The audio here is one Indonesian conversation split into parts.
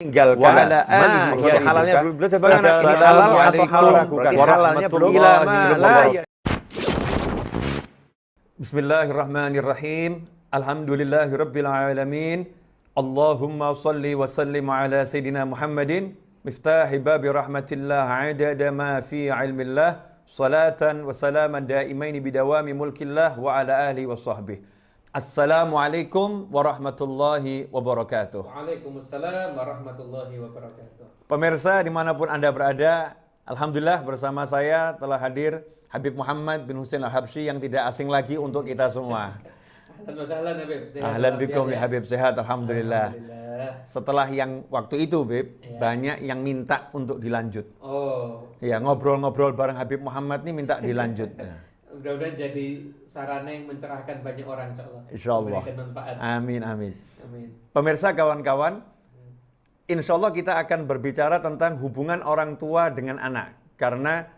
tinggalkan. Ya halalnya belum halal atau haram. Halalnya belum. Bismillahirrahmanirrahim. Alhamdulillahirabbil alamin. Allahumma shalli wa sallim ala sayidina Muhammadin miftahi babi rahmatillah adada ma fi ilmillah. Salatan wa salaman daimaini bidawami mulkillah wa ala alihi wa sahbihi. Assalamualaikum warahmatullahi wabarakatuh. Waalaikumsalam warahmatullahi wabarakatuh. Pemirsa dimanapun Anda berada, Alhamdulillah bersama saya telah hadir Habib Muhammad bin Husain Al-Habsyi yang tidak asing lagi untuk kita semua. Ahlan wa sahlan Habib. Ahlan bikum ya Habib, sehat Alhamdulillah. Setelah yang waktu itu Bib, banyak yang minta untuk dilanjut. Oh. Ya, ngobrol-ngobrol bareng Habib Muhammad nih minta dilanjut. Mudah-mudahan jadi sarana yang mencerahkan banyak orang insyaallah. Insyaallah. Memberikan manfaat. Amin, amin. Amin. Pemirsa, kawan-kawan, insyaallah kita akan berbicara tentang hubungan orang tua dengan anak. Karena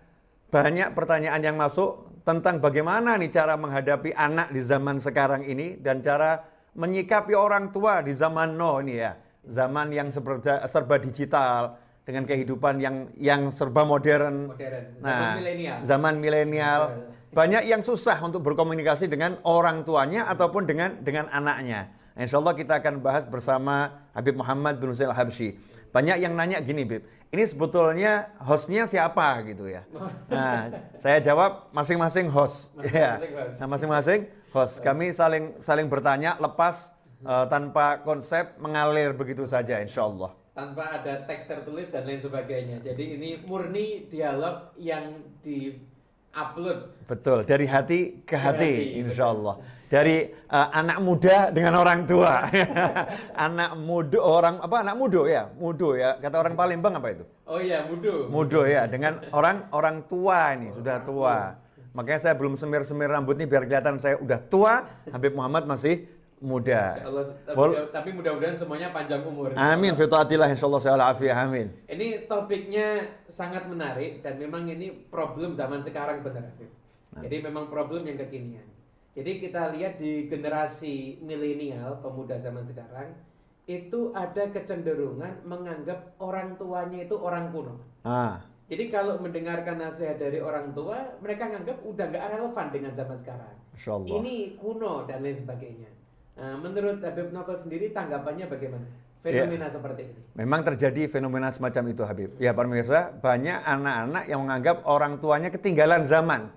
banyak pertanyaan yang masuk tentang bagaimana nih cara menghadapi anak di zaman sekarang ini dan cara menyikapi orang tua di zaman now ini ya. Zaman yang serba digital dengan kehidupan yang serba modern. Zaman milenial. Zaman milenial. Banyak yang susah untuk berkomunikasi dengan orang tuanya ataupun dengan anaknya. Insya Allah kita akan bahas bersama Habib Muhammad bin Husain Al-Habsyi. Banyak yang nanya gini, Bib, ini sebetulnya hostnya siapa gitu ya? Nah, saya jawab masing-masing host. Nah, masing-masing host. Kami saling bertanya lepas tanpa konsep mengalir begitu saja, insya Allah. Tanpa ada teks tertulis dan lain sebagainya. Jadi ini murni dialog yang di-upload. Betul, dari hati ke hati, insya Allah. Dari anak muda dengan orang tua. Anak mudo ya, kata orang Palembang apa itu? Oh iya, mudo. Mudo ya, dengan orang tua ini, sudah tua. Makanya saya belum semir-semir rambut nih biar kelihatan saya udah tua, Habib Muhammad masih muda. Insyaallah, tapi mudah-mudahan semuanya panjang umur. Amin, fi taatillah insyaallah saya afiyah, amin. Ini topiknya sangat menarik dan memang ini problem zaman sekarang benar. Jadi memang problem yang kekinian. Jadi kita lihat di generasi milenial, pemuda zaman sekarang, itu ada kecenderungan menganggap orang tuanya itu orang kuno. Jadi kalau mendengarkan nasihat dari orang tua, mereka nganggap udah nggak relevan dengan zaman sekarang. Ini kuno dan lain sebagainya. Nah, menurut Habib Novel sendiri tanggapannya bagaimana? Fenomena seperti ini. Memang terjadi fenomena semacam itu, Habib. Ya, pemirsa, banyak anak-anak yang menganggap orang tuanya ketinggalan zaman.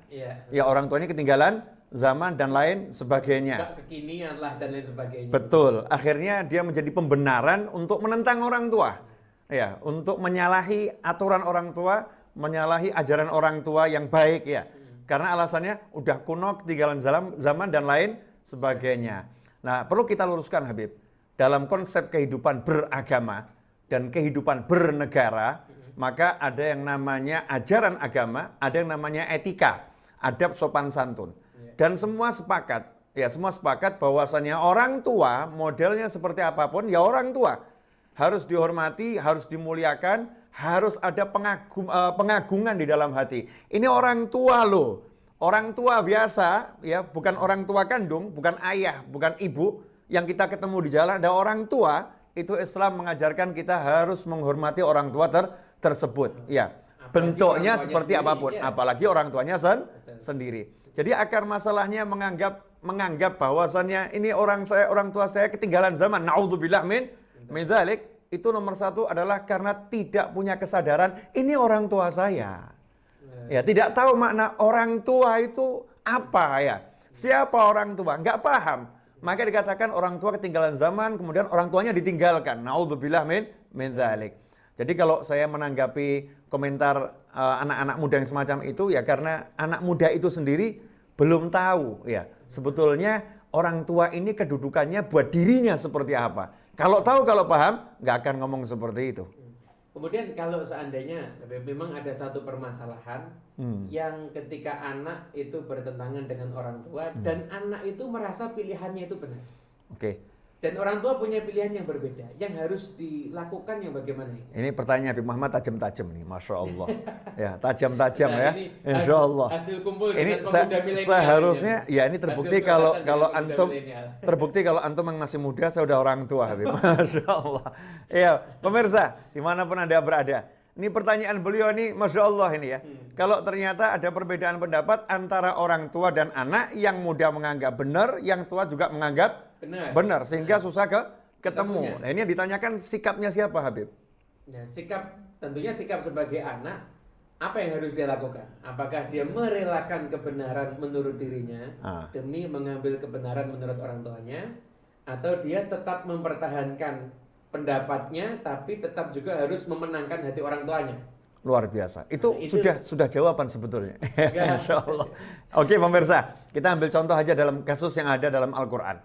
Ya, orang tuanya ketinggalan zaman dan lain sebagainya. Gak kekinian lah dan lain sebagainya. Betul. Akhirnya dia menjadi pembenaran untuk menentang orang tua. Ya, untuk menyalahi aturan orang tua, menyalahi ajaran orang tua yang baik ya. Karena alasannya udah kuno, ketinggalan zaman dan lain sebagainya. Nah, perlu kita luruskan Habib. Dalam konsep kehidupan beragama dan kehidupan bernegara, maka ada yang namanya ajaran agama, ada yang namanya etika, adab sopan santun. Dan semua sepakat bahwasannya orang tua modelnya seperti apapun ya orang tua harus dihormati, harus dimuliakan, harus ada pengagungan di dalam hati. Ini orang tua loh, orang tua biasa ya, bukan orang tua kandung, bukan ayah, bukan ibu yang kita ketemu di jalan. Ada orang tua, itu Islam mengajarkan kita harus menghormati orang tua tersebut. Ya, bentuknya seperti apapun, apalagi orang tuanya sendiri. Jadi akar masalahnya menganggap bahwasannya ini orang tua saya ketinggalan zaman. Na'udzubillah min dzalik. Itu nomor satu adalah karena tidak punya kesadaran ini orang tua saya. Ya, tidak tahu makna orang tua itu apa ya. Siapa orang tua? Enggak paham. Maka dikatakan orang tua ketinggalan zaman, kemudian orang tuanya ditinggalkan. Na'udzubillah min dzalik. Jadi kalau saya menanggapi komentar anak-anak muda yang semacam itu ya karena anak muda itu sendiri belum tahu ya sebetulnya orang tua ini kedudukannya buat dirinya seperti apa. Kalau tahu, kalau paham, nggak akan ngomong seperti itu. Kemudian kalau seandainya memang ada satu permasalahan yang ketika anak itu bertentangan dengan orang tua dan anak itu merasa pilihannya itu benar. Oke. Dan orang tua punya pilihan yang berbeda. Yang harus dilakukan yang bagaimana? Ini pertanyaan Habib Muhammad tajam-tajam nih, Masya Allah. Ya, tajam-tajam Nah, ya, ini Insya Allah. hasil kumpul Ini dengan pemuda milenial seharusnya, ini. ya ini terbukti Hasil kalau curhatan dengan pemuda antum, milenial. terbukti kalau antum yang masih muda, saya udah orang tua Habib. Masya Allah. Ya, pemirsa, dimanapun Anda berada. Ini pertanyaan beliau ini, Masya Allah ini ya. Kalau ternyata ada perbedaan pendapat antara orang tua dan anak, yang muda menganggap benar, yang tua juga menganggap benar. Sehingga susah ketemu. Nah, ini yang ditanyakan sikapnya siapa Habib? Nah, tentunya sikap sebagai anak, apa yang harus dia lakukan? Apakah dia merelakan kebenaran menurut dirinya demi mengambil kebenaran menurut orang tuanya, atau dia tetap mempertahankan pendapatnya tapi tetap juga harus memenangkan hati orang tuanya? Luar biasa. Itu sudah jawaban sebetulnya. Ya. Insya Allah. Oke pemirsa, kita ambil contoh aja dalam kasus yang ada dalam Al-Quran.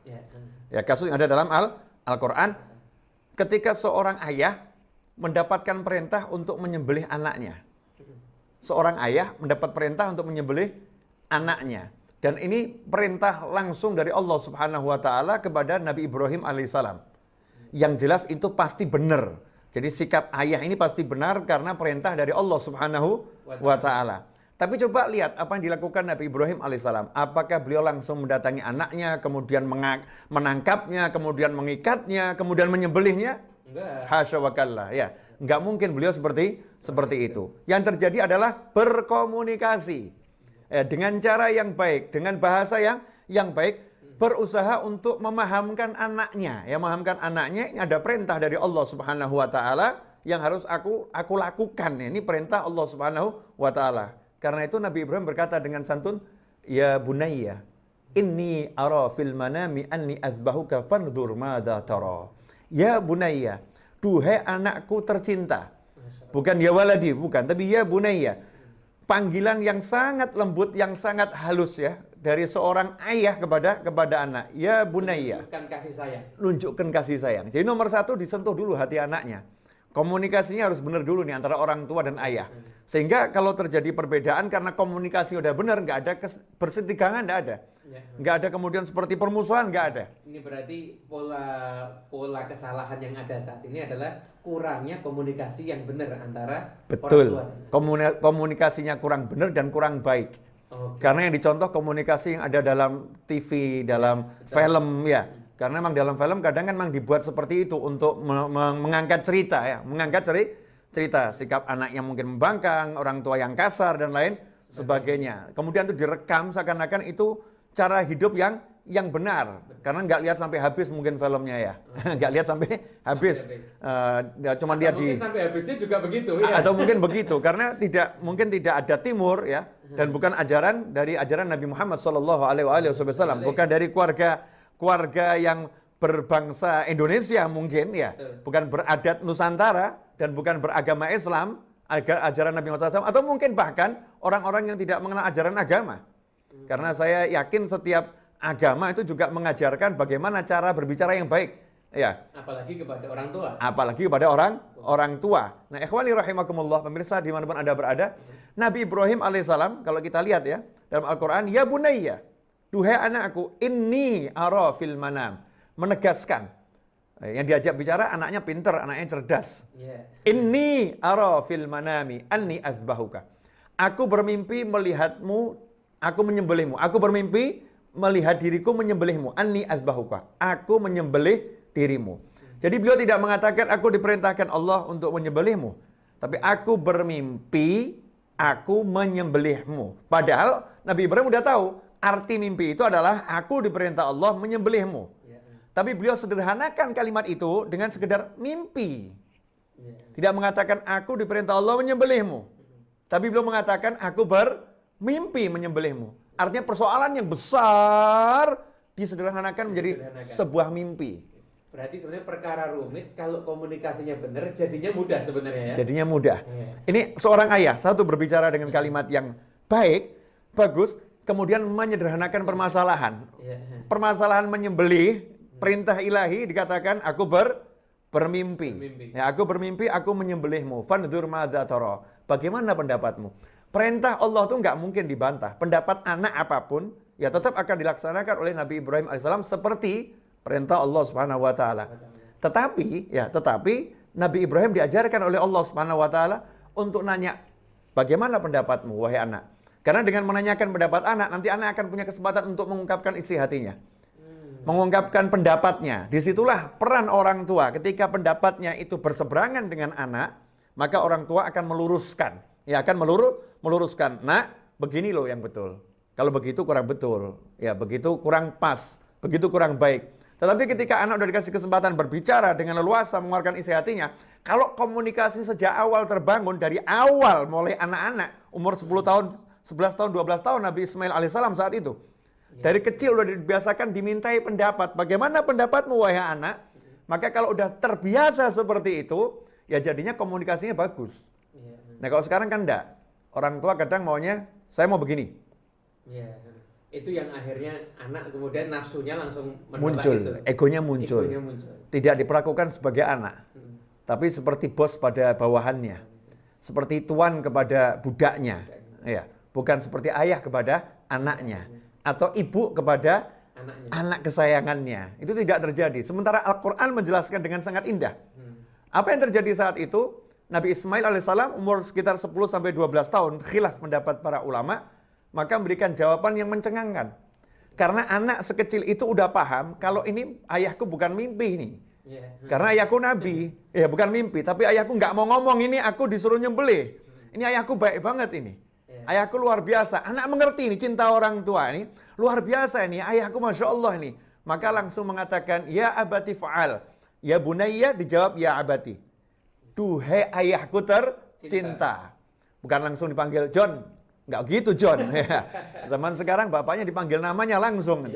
Ya, kasus yang ada dalam Al-Quran, ketika seorang ayah mendapatkan perintah untuk menyembelih anaknya. Seorang ayah mendapat perintah untuk menyembelih anaknya. Dan ini perintah langsung dari Allah Subhanahu wa Ta'ala kepada Nabi Ibrahim alaihissalam. Yang jelas itu pasti benar. Jadi sikap ayah ini pasti benar karena perintah dari Allah Subhanahu wa Ta'ala. Tapi coba lihat apa yang dilakukan Nabi Ibrahim alaihissalam. Apakah beliau langsung mendatangi anaknya, kemudian menangkapnya, kemudian mengikatnya, kemudian menyembelihnya? Enggak. Hasya wa kalla. Ya, enggak mungkin beliau seperti itu. Yang terjadi adalah berkomunikasi dengan cara yang baik, dengan bahasa yang baik, berusaha untuk memahamkan anaknya. Ya, memahamkan anaknya, ini ada perintah dari Allah Subhanahu wa Ta'ala yang harus aku lakukan. Ini perintah Allah Subhanahu wa Ta'ala. Karena itu Nabi Ibrahim berkata dengan santun, ya bunayya, inni ara fil manami anni azbahuka fanzur madza tara. Ya bunayya, duhai anakku tercinta. Bukan ya waladi, bukan, tapi ya bunayya. Panggilan yang sangat lembut, yang sangat halus ya, dari seorang ayah kepada anak. Ya bunayya. Menunjukkan kasih sayang. Nunjukkan kasih sayang. Jadi nomor satu, disentuh dulu hati anaknya. Komunikasinya harus benar dulu nih antara orang tua dan ayah. Sehingga kalau terjadi perbedaan karena komunikasi udah benar, nggak ada bersentigangan, nggak ada. Nggak ada kemudian seperti permusuhan, nggak ada. Ini berarti pola kesalahan yang ada saat ini adalah kurangnya komunikasi yang benar antara Betul. orang tua dan Komunikasinya kurang benar dan kurang baik. Karena yang dicontoh komunikasi yang ada dalam TV, dalam film ya. Karena memang dalam film kadang kan memang dibuat seperti itu untuk mengangkat cerita ya, mengangkat cerita sikap anak yang mungkin membangkang, orang tua yang kasar dan lain sebagainya. Kemudian itu direkam seakan-akan itu cara hidup yang benar. Karena nggak lihat sampai habis mungkin filmnya ya, nggak lihat sampai habis. Cuma lihat mungkin sampai habisnya juga begitu ya. Atau mungkin begitu karena mungkin tidak ada timur ya, dan bukan ajaran dari ajaran Nabi Muhammad SAW, bukan dari keluarga yang berbangsa Indonesia mungkin ya, bukan beradat Nusantara dan bukan beragama Islam, ajaran Nabi Muhammad SAW, atau mungkin bahkan orang-orang yang tidak mengenal ajaran agama. Karena saya yakin setiap agama itu juga mengajarkan bagaimana cara berbicara yang baik, ya. Apalagi kepada orang tua. Apalagi kepada orang tua. Nah, ikhwani rahimakumullah, pemirsa dimanapun Anda berada, Nabi Ibrahim alaihissalam kalau kita lihat ya dalam Al-Quran, ya bunayya, duhai anakku, inni ara fil manam, menegaskan. Yang diajak bicara anaknya pinter, anaknya cerdas. Inni ara fil manami anni azbahuka. Aku bermimpi melihatmu, aku menyembelihmu. Aku bermimpi melihat diriku menyembelihmu. Anni azbahuka. Aku menyembelih dirimu. Jadi beliau tidak mengatakan aku diperintahkan Allah untuk menyembelihmu. Tapi aku bermimpi, aku menyembelihmu. Padahal Nabi Ibrahim sudah tahu arti mimpi itu adalah aku diperintah Allah menyembelihmu. Tapi beliau sederhanakan kalimat itu dengan sekedar mimpi. Tidak mengatakan aku diperintah Allah menyembelihmu. Tapi beliau mengatakan aku bermimpi menyembelihmu. Artinya persoalan yang besar disederhanakan menjadi sebuah mimpi. Berarti sebenarnya perkara rumit, kalau komunikasinya benar jadinya mudah sebenarnya ya. Jadinya mudah. Ini seorang ayah, satu berbicara dengan kalimat yang baik, bagus, kemudian menyederhanakan permasalahan. Permasalahan menyembelih, perintah ilahi dikatakan aku bermimpi. Ya, aku bermimpi, aku menyembelihmu. Fandzur madza tara. Bagaimana pendapatmu? Perintah Allah itu nggak mungkin dibantah. Pendapat anak apapun, ya tetap akan dilaksanakan oleh Nabi Ibrahim AS seperti perintah Allah Subhanahu wa taala. Tetapi Nabi Ibrahim diajarkan oleh Allah Subhanahu wa taala untuk nanya, "Bagaimana pendapatmu wahai anak?" Karena dengan menanyakan pendapat anak, nanti anak akan punya kesempatan untuk mengungkapkan isi hatinya. Mengungkapkan pendapatnya. Disitulah peran orang tua. Ketika pendapatnya itu berseberangan dengan anak, maka orang tua akan meluruskan. Ya, akan meluruskan. Nak, begini loh yang betul. Kalau begitu kurang betul. Ya, begitu kurang pas. Begitu kurang baik. Tetapi ketika anak sudah dikasih kesempatan berbicara dengan leluasa, mengeluarkan isi hatinya, kalau komunikasi sejak awal terbangun, dari awal mulai anak-anak, umur 10 tahun, 11 tahun, 12 tahun Nabi Ismail alaihissalam saat itu. Dari kecil sudah dibiasakan dimintai pendapat. Bagaimana pendapatmu wahai anak? Maka kalau udah terbiasa seperti itu, ya jadinya komunikasinya bagus. Nah kalau sekarang kan enggak. Orang tua kadang maunya, saya mau begini. Ya, itu yang akhirnya anak kemudian nafsunya langsung muncul, itu. egonya muncul. Tidak diperlakukan sebagai anak, tapi seperti bos pada bawahannya, seperti tuan kepada budaknya, ya, bukan seperti ayah kepada anaknya, atau ibu kepada anak kesayangannya. Itu tidak terjadi. Sementara Al-Quran menjelaskan dengan sangat indah. Apa yang terjadi saat itu? Nabi Ismail alaihissalam umur sekitar 10-12 tahun, khilaf pendapat para ulama, maka memberikan jawaban yang mencengangkan. Karena anak sekecil itu udah paham kalau ini ayahku bukan mimpi ini. Karena ayahku nabi, ya bukan mimpi, tapi ayahku nggak mau ngomong, ini aku disuruh nyembelih. Ini ayahku baik banget ini. Ayahku luar biasa. Anak mengerti ini cinta orang tua ini luar biasa ini. Ayahku masya Allah ini. Maka langsung mengatakan ya abati fa'al. Ya bunayya dijawab ya abati. Duhai ayahku tercinta. Bukan langsung dipanggil John. Nggak gitu John. Zaman sekarang bapaknya dipanggil namanya langsung.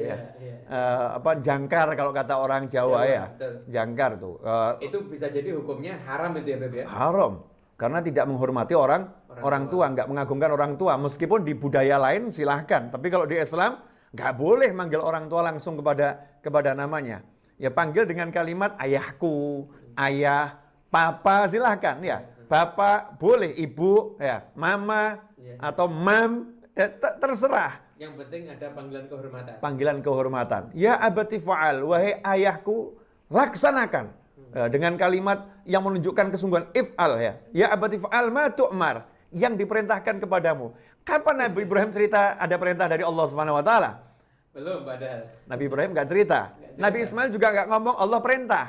Jangkar kalau kata orang Jawa ya. Betul. Jangkar tuh. Itu bisa jadi hukumnya haram itu ya Beb ya? Haram. Karena tidak menghormati orang tua, nggak mengagungkan orang tua. Meskipun di budaya lain silahkan, tapi kalau di Islam nggak boleh manggil orang tua langsung kepada namanya. Ya panggil dengan kalimat ayahku, ayah, papa silahkan ya. Bapak boleh, ibu, ya, mama atau mam, terserah. Yang penting ada panggilan kehormatan. Panggilan kehormatan. Ya abati fa'al, wahai ayahku, laksanakan. Dengan kalimat yang menunjukkan kesungguhan, if'al ya. Ya abati fa'al ma tu'mar, yang diperintahkan kepadamu. Kapan Nabi Ibrahim cerita ada perintah dari Allah Subhanahu wa taala? Belum padahal. Nabi Ibrahim nggak cerita. Nabi Ismail juga nggak ngomong Allah perintah.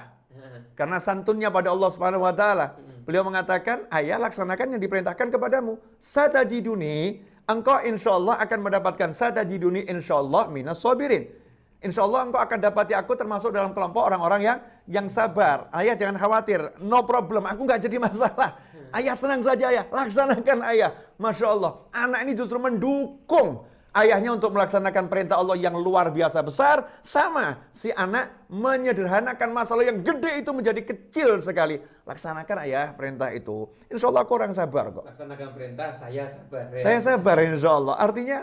Karena santunnya pada Allah Subhanahu wa taala. Beliau mengatakan, "Ayah laksanakan yang diperintahkan kepadamu. Satajiduni, engkau insyaallah akan mendapatkan satajiduni insyaallah minas sabirin." Insya Allah engkau akan dapati aku termasuk dalam kelompok orang-orang yang sabar. Ayah jangan khawatir, no problem, aku nggak jadi masalah. Ayah tenang saja ayah, laksanakan ayah. Masya Allah, anak ini justru mendukung ayahnya untuk melaksanakan perintah Allah yang luar biasa besar. Sama, si anak menyederhanakan masalah yang gede itu menjadi kecil sekali. Laksanakan ayah perintah itu. Insya Allah aku orang sabar kok. Laksanakan perintah, saya sabar. Ya. Saya sabar insya Allah. Artinya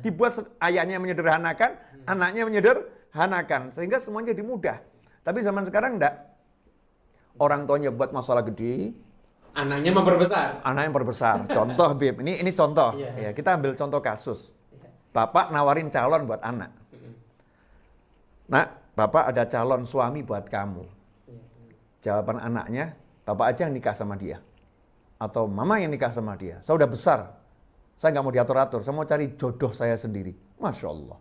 dibuat ayahnya menyederhanakan, anaknya menyederhanakan. Sehingga semuanya jadi mudah. Tapi zaman sekarang enggak. Orang tuanya buat masalah gede. Anaknya memperbesar. Anaknya memperbesar. Contoh Bib, ini contoh. Ya, kita ambil contoh kasus. Bapak nawarin calon buat anak. Nak, Bapak ada calon suami buat kamu. Jawaban anaknya, Bapak aja yang nikah sama dia. Atau Mama yang nikah sama dia. Saya udah besar. Saya nggak mau diatur-atur. Saya mau cari jodoh saya sendiri. Masya Allah.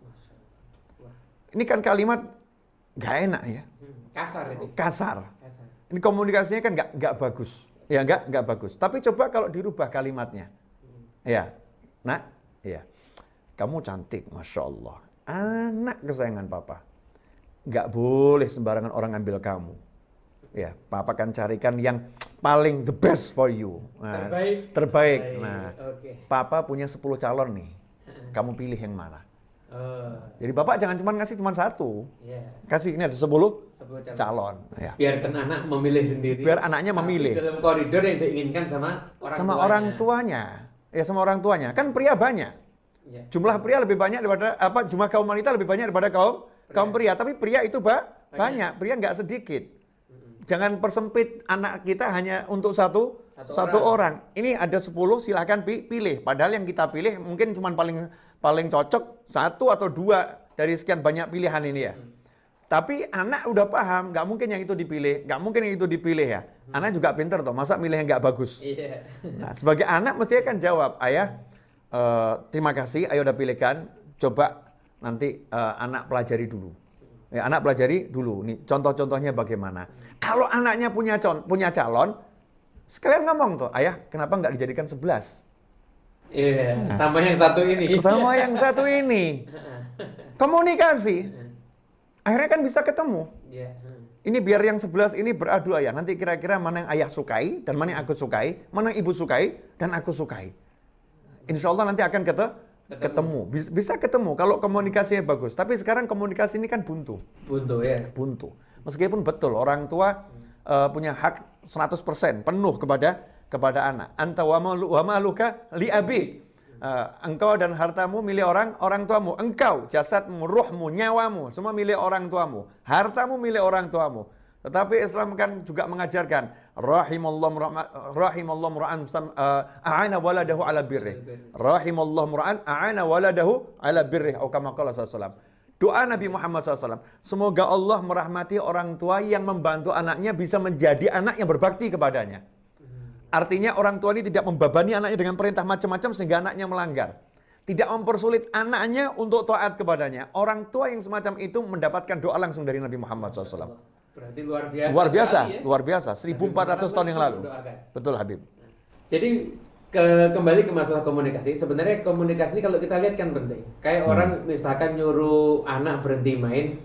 Ini kan kalimat nggak enak ya. Kasar ini. Kasar. Ini komunikasinya kan nggak bagus. Ya nggak bagus. Tapi coba kalau dirubah kalimatnya. Ya, nak, ya. Kamu cantik, Masya Allah. Anak kesayangan Papa. Nggak boleh sembarangan orang ambil kamu. Ya, Papa akan carikan yang paling the best for you. Nah, terbaik. Nah, Papa punya 10 calon nih. Kamu pilih yang mana? Jadi Bapak jangan cuma ngasih cuma satu. Kasih ini ada 10 calon. Ya. Biarkan anak memilih sendiri. Biar anaknya memilih. Dalam koridor yang diinginkan sama orang tuanya. Ya sama orang tuanya. Kan pria banyak. Jumlah pria lebih banyak daripada jumlah kaum wanita lebih banyak daripada kaum pria. Tapi pria itu banyak. Pria nggak sedikit. Jangan persempit anak kita hanya untuk satu orang. Ini ada 10 silakan pilih. Padahal yang kita pilih mungkin cuma paling cocok 1 atau 2 dari sekian banyak pilihan ini ya. Tapi anak udah paham, nggak mungkin yang itu dipilih, ya. Anak juga pinter toh, masa milih yang nggak bagus. Iya. Nah, sebagai anak mesti akan jawab, ayah, terima kasih, ayah udah pilihkan, coba nanti anak pelajari dulu. Ya, anak pelajari dulu. Nih contoh-contohnya bagaimana. Kalau anaknya punya calon, sekalian ngomong tuh, ayah, kenapa nggak dijadikan 11? Iya, sama yang satu ini. Sama yang satu ini. Komunikasi. Akhirnya kan bisa ketemu. Iya. Ini biar yang 11 ini beradu ayah. Nanti kira-kira mana yang ayah sukai dan mana yang aku sukai, mana yang ibu sukai dan aku sukai. Insya Allah nanti akan ketemu. Bisa ketemu kalau komunikasinya bagus. Tapi sekarang komunikasi ini kan buntu. Buntu ya. Buntu. Meskipun betul orang tua punya hak 100% penuh kepada anak. Anta wa maluka li abik. Engkau dan hartamu milik orang tuamu. Engkau, jasadmu, ruhmu, nyawamu, semua milik orang tuamu. Hartamu milik orang tuamu. Tetapi Islam kan juga mengajarkan rahimallahu mura'an a'ana waladahu ala birrih. Rahimallahu mura'an a'ana waladahu ala birrih. Atau kama qala sallallahu. Doa Nabi Muhammad SAW. Semoga Allah merahmati orang tua yang membantu anaknya bisa menjadi anak yang berbakti kepadanya. Artinya orang tua ini tidak membebani anaknya dengan perintah macam-macam sehingga anaknya melanggar. Tidak mempersulit anaknya untuk taat kepadanya. Orang tua yang semacam itu mendapatkan doa langsung dari Nabi Muhammad SAW. Berarti luar biasa. Luar biasa, sekali, ya? luar biasa. 1400 tahun yang lalu. Doakan. Betul Habib. Jadi kembali ke masalah komunikasi. Sebenarnya komunikasi ini kalau kita lihat kan penting. Kayak orang misalkan nyuruh anak berhenti main,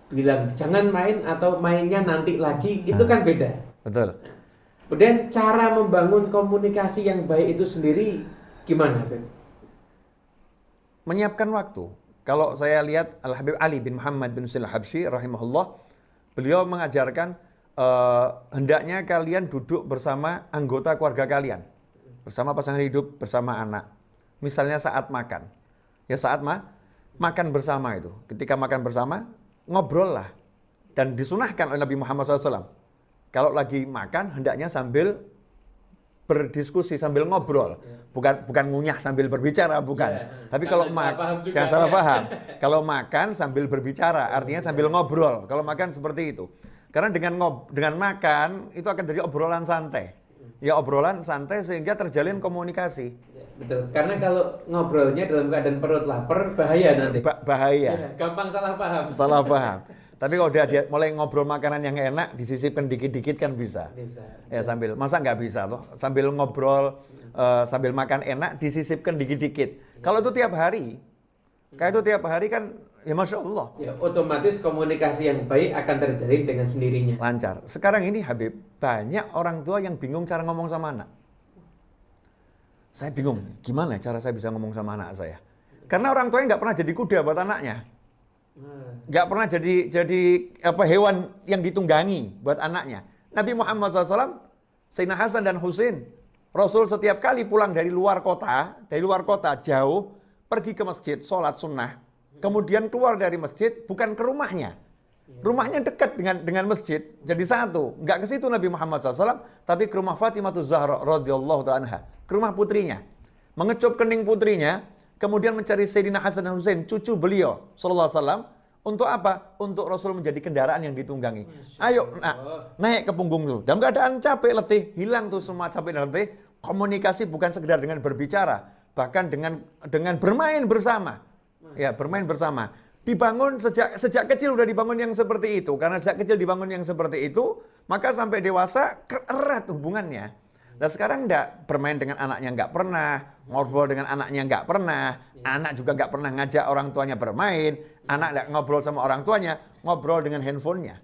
bilang jangan main atau mainnya nanti lagi, itu kan beda. Betul. Kemudian cara membangun komunikasi yang baik itu sendiri gimana, Habib? Menyiapkan waktu. Kalau saya lihat Al-Habib Ali bin Muhammad bin Sulaiman Habsyi rahimahullah, beliau mengajarkan hendaknya kalian duduk bersama anggota keluarga kalian. Bersama pasangan hidup, bersama anak. Misalnya saat makan. Ya saat makan bersama itu. Ketika makan bersama, ngobrol lah. Dan disunahkan oleh Nabi Muhammad SAW. Kalau lagi makan, hendaknya sambil berdiskusi, sambil ngobrol. Bukan ngunyah sambil berbicara, bukan. Tapi kalau jangan salah paham. Kalau makan sambil berbicara, artinya sambil ngobrol. Kalau makan seperti itu. Karena dengan makan, itu akan jadi obrolan santai. Ya obrolan santai sehingga terjalin komunikasi. Betul. Karena kalau ngobrolnya dalam keadaan perut lapar, bahaya nanti. Bahaya. Ya, gampang salah paham. Salah paham. Tapi kalau dia mulai ngobrol makanan yang enak, disisipkan dikit-dikit kan bisa. Bisa. Ya sambil, masa nggak bisa toh? Sambil ngobrol, sambil makan enak, disisipkan dikit-dikit. Kalau itu tiap hari, kayak itu tiap hari kan, ya Masya Allah. Ya, otomatis komunikasi yang baik akan terjalin dengan sendirinya. Lancar. Sekarang ini Habib, banyak orang tua yang bingung cara ngomong sama anak. Saya bingung, gimana cara saya bisa ngomong sama anak saya? Karena orang tuanya nggak pernah jadi kuda buat anaknya. Nggak pernah jadi hewan yang ditunggangi buat anaknya. Nabi Muhammad SAW, Sayyidina Hasan dan Husain, Rasul setiap kali pulang dari luar kota jauh, pergi ke masjid, sholat sunnah, kemudian keluar dari masjid, bukan ke rumahnya. Rumahnya dekat dengan masjid, jadi satu. Nggak ke situ Nabi Muhammad SAW, tapi ke rumah Fatimah Zahra radhiyallahu anha, ke rumah putrinya. Mengecup kening putrinya, kemudian mencari Sayyidina Hasan dan Husain, cucu beliau sallallahu alaihi wasallam, untuk apa? Untuk Rasul menjadi kendaraan yang ditunggangi. Ayo, naik ke punggung tuh. Dalam keadaan capek, letih, hilang tuh semua capek dan letih. Komunikasi bukan sekedar dengan berbicara, bahkan dengan bermain bersama. Ya, bermain bersama. Dibangun sejak kecil udah dibangun yang seperti itu. Karena sejak kecil dibangun yang seperti itu, maka sampai dewasa erat hubungannya. Nah sekarang enggak, bermain dengan anaknya enggak pernah, ngobrol dengan anaknya enggak pernah, anak juga enggak pernah ngajak orang tuanya bermain, anak enggak ngobrol sama orang tuanya, ngobrol dengan handphonenya.